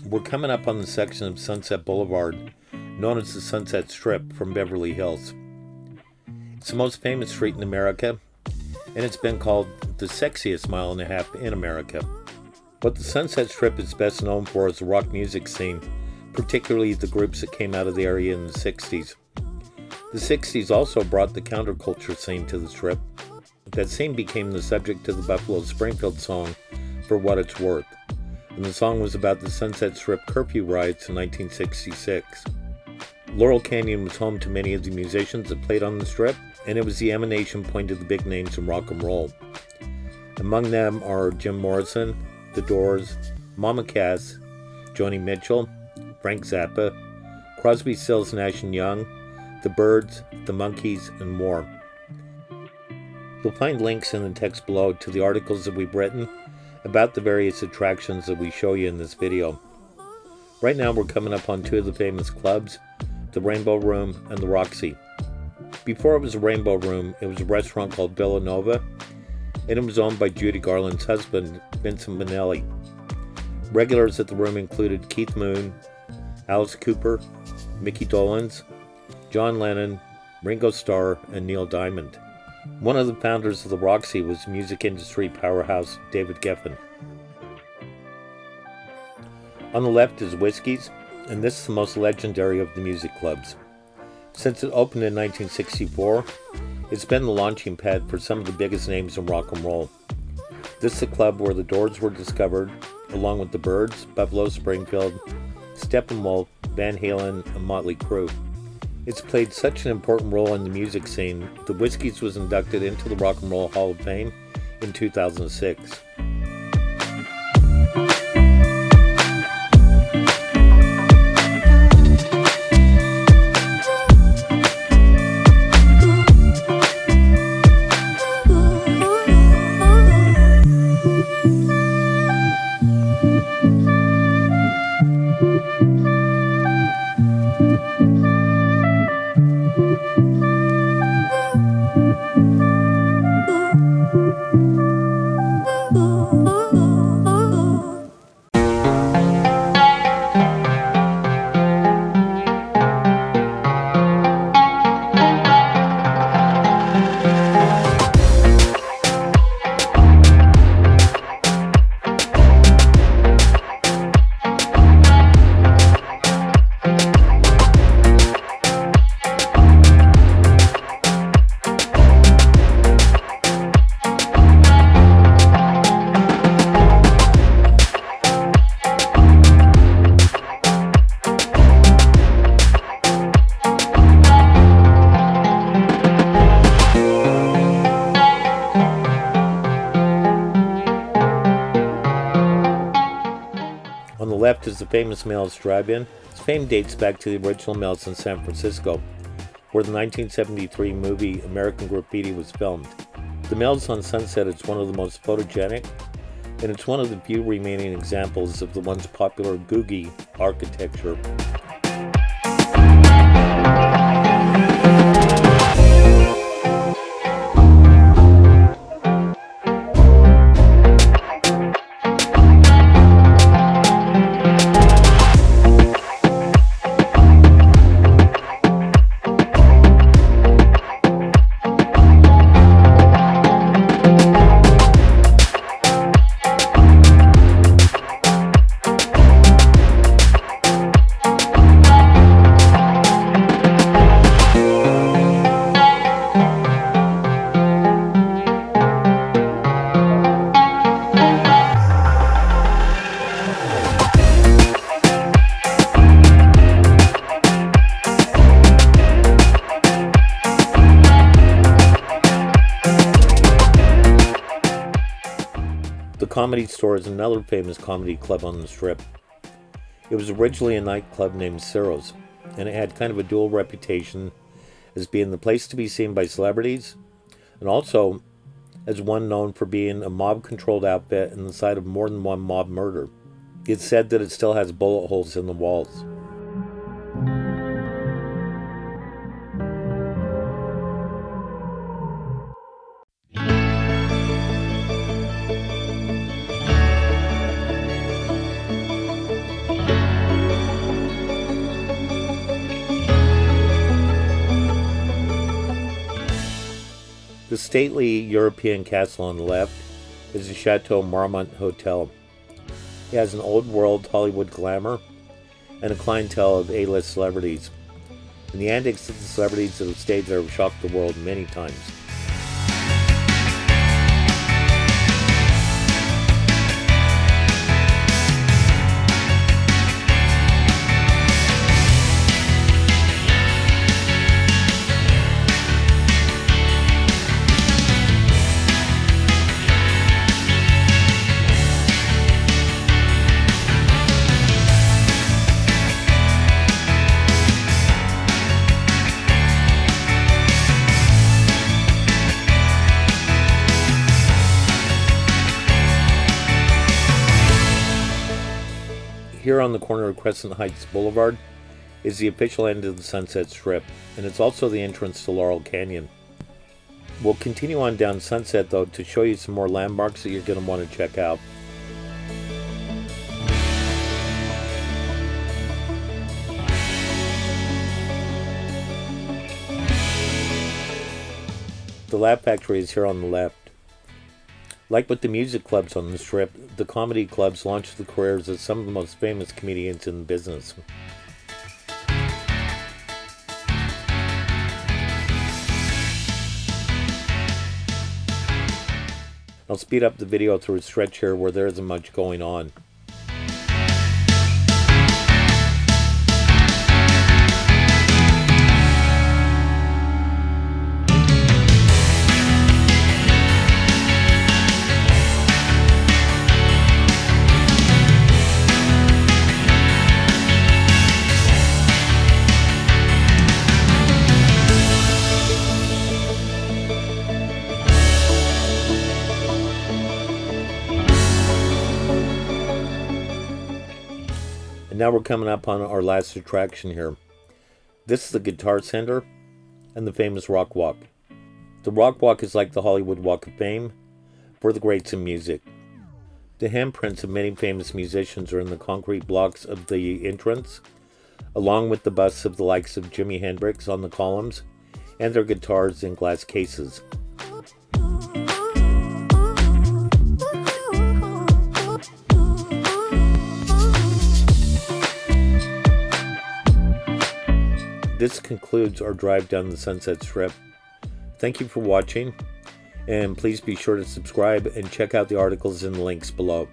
We're coming up on the section of Sunset Boulevard known as the Sunset Strip from Beverly Hills. It's the most famous street in America, and it's been called the sexiest mile and a half in America. What the Sunset Strip is best known for is the rock music scene, particularly the groups that came out of the area in the 60s. The 60s also brought the counterculture scene to the Strip. That scene became the subject of the Buffalo Springfield song, For What It's Worth. And the song was about the Sunset Strip curfew riots in 1966. Laurel Canyon was home to many of the musicians that played on the Strip, and it was the emanation point of the big names in rock and roll. Among them are Jim Morrison, The Doors, Mama Cass, Joni Mitchell, Frank Zappa, Crosby, Stills, Nash & Young, The Byrds, The Monkees, and more. You'll find links in the text below to the articles that we've written about the various attractions that we show you in this video. Right now we're coming up on two of the famous clubs, the Rainbow Room and the Roxy. Before it was a Rainbow Room, it was a restaurant called Villanova, and it was owned by Judy Garland's husband, Vincent Minnelli. Regulars at the room included Keith Moon, Alice Cooper, Mickey Dolenz, John Lennon, Ringo Starr, and Neil Diamond. One of the founders of the Roxy was music industry powerhouse David Geffen. On the left is Whiskey's, and this is the most legendary of the music clubs. Since it opened in 1964, it's been the launching pad for some of the biggest names in rock and roll. This is a club where the Doors were discovered, along with the Byrds, Buffalo Springfield, Steppenwolf, Van Halen, and Motley Crue. It's played such an important role in the music scene that Whiskey's was inducted into the Rock and Roll Hall of Fame in 2006. On the left is the famous Mel's Drive-In. Its fame dates back to the original Mel's in San Francisco, where the 1973 movie American Graffiti was filmed. The Mel's on Sunset is one of the most photogenic, and it's one of the few remaining examples of the once popular Googie architecture. The Comedy Store is another famous comedy club on the Strip. It was originally a nightclub named Ciro's, and it had kind of a dual reputation as being the place to be seen by celebrities, and also as one known for being a mob-controlled outfit in the site of more than one mob murder. It's said that it still has bullet holes in the walls. The stately European castle on the left is the Chateau Marmont Hotel. It has an old-world Hollywood glamour and a clientele of A-list celebrities. And the antics of the celebrities that have stayed there have shocked the world many times. Here on the corner of Crescent Heights Boulevard is the official end of the Sunset Strip, and it's also the entrance to Laurel Canyon. We'll continue on down Sunset though to show you some more landmarks that you're going to want to check out. The Laugh Factory is here on the left. Like with the music clubs on the Strip, the comedy clubs launched the careers of some of the most famous comedians in the business. I'll speed up the video through a stretch here where there isn't much going on. And now we're coming up on our last attraction here. This is the Guitar Center and the famous Rock Walk. The Rock Walk is like the Hollywood Walk of Fame for the greats in music. The handprints of many famous musicians are in the concrete blocks of the entrance, along with the busts of the likes of Jimi Hendrix on the columns and their guitars in glass cases. This concludes our drive down the Sunset Strip. Thank you for watching, and please be sure to subscribe and check out the articles and the links below.